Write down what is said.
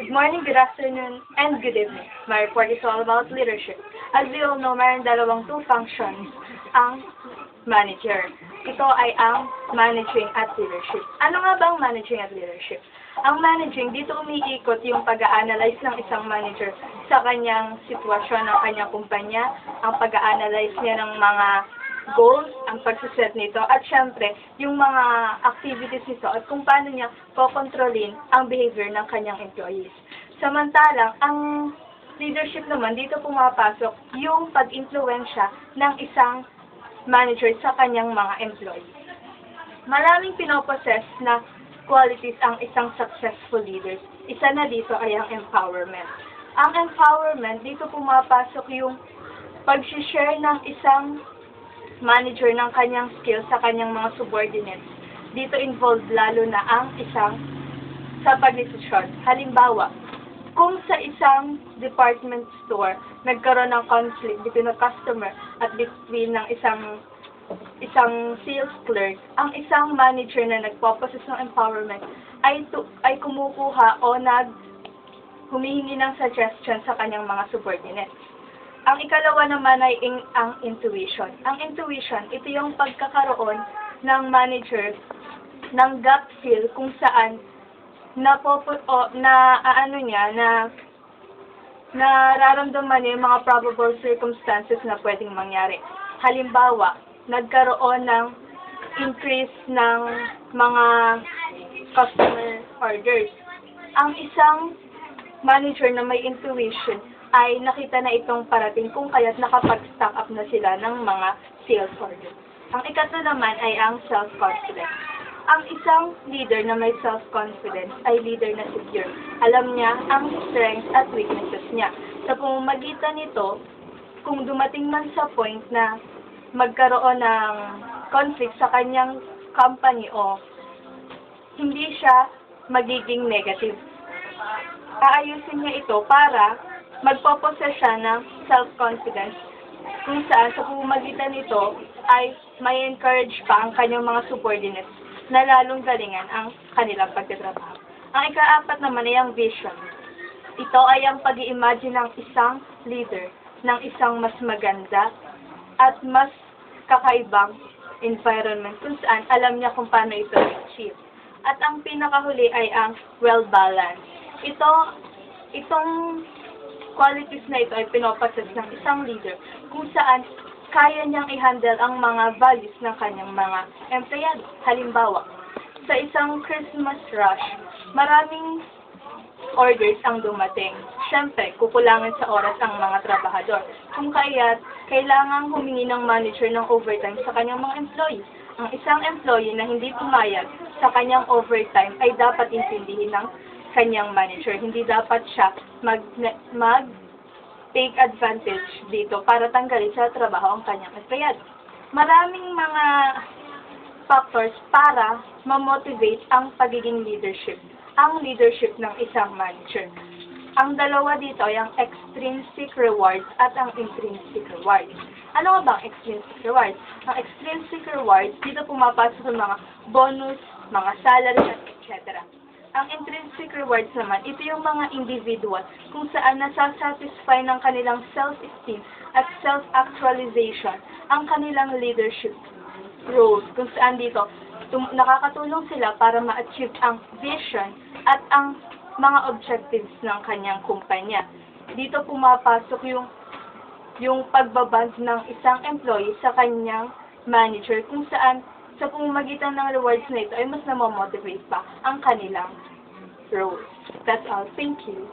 Good morning, good afternoon, and good evening. My report is all about leadership. As we all know, mayroon dalawang two functions ang manager. Ito ay ang managing at leadership. Ano nga ba ang managing at leadership? Ang managing, dito umiikot yung pag-a-analyze ng isang manager sa kanyang sitwasyon ng kanyang kumpanya, ang pag-a-analyze niya ng mga goals, ang pagsiset nito, at syempre, yung mga activities nito at kung paano niya kokontrolin ang behavior ng kanyang employees. Samantalang, ang leadership naman, dito pumapasok yung pag-influensya ng isang manager sa kanyang mga employees. Maraming pinoposes na qualities ang isang successful leader. Isa na dito ay ang empowerment. Ang empowerment, dito pumapasok yung pag-share ng isang manager ng kanyang skills sa kanyang mga subordinates. Dito involved lalo na ang isang sa pagdesisyon. Halimbawa, kung sa isang department store, nagkaroon ng conflict between a customer at between ng isang sales clerk, ang isang manager na nagpo-possess ng empowerment ay kumukuha o humihingi ng suggestion sa kanyang mga subordinates. Ang ikalawa naman ay ang intuition. Ang intuition, ito yung pagkakaroon ng manager ng gut feel kung saan nararamdaman niya yung mga probable circumstances na pwedeng mangyari. Halimbawa, nagkaroon ng increase ng mga customer orders. Ang isang manager na may intuition ay nakita na itong parating kung kaya't nakapag-stock up na sila ng mga sales orders. Ang ikatlo naman ay ang self-confidence. Ang isang leader na may self-confidence ay leader na secure. Alam niya ang strengths at weaknesses niya. Sa pamamagitan nito, kung dumating man sa point na magkaroon ng conflict sa kanyang company o hindi siya magiging negative, aayusin niya ito para magpopossess siya ng self-confidence kung saan sa pamamagitan nito ay may encourage pa ang kanyang mga subordinates na lalong galingan ang kanilang pagtatrabaho. Ang ikaapat naman ay ang vision. Ito ay ang pag-i-imagine ng isang leader ng isang mas maganda at mas kakaibang environment kung saan alam niya kung paano ito i-achieve. At ang pinakahuli ay ang well-balanced. Itong qualities na ito ay pinopossess ng isang leader kung saan kaya niyang i-handle ang mga values ng kanyang mga empleyado. Halimbawa, sa isang Christmas rush, maraming orders ang dumating. Siyempre, kukulangan sa oras ang mga trabahador. Kung kaya't, kailangang humingi ng manager ng overtime sa kanyang mga employees. Ang isang employee na hindi pumayag sa kanyang overtime ay dapat intindihin ng kanyang manager. Hindi dapat siya take advantage dito para tanggalin sa trabaho ang kanyang empleyado. Maraming mga factors para ma-motivate ang pagiging leadership, ang leadership ng isang manager. Ang dalawa dito ay ang extrinsic rewards at ang intrinsic rewards. Ano nga ba ang extrinsic rewards? Ang extrinsic rewards, dito pumapasok ang mga bonus, mga salary, etc. Ang intrinsic rewards naman, ito yung mga individual kung saan nasasatisfy ng kanilang self-esteem at self-actualization ang kanilang leadership roles, kung saan dito nakakatulong sila para ma-achieve ang vision at ang mga objectives ng kanyang kumpanya. Dito pumapasok yung pagbaband ng isang employee sa kanyang manager kung saan sa pamamagitan ng rewards na ito ay mas namomotivate pa ang kanilang roles. That's all. Thank you.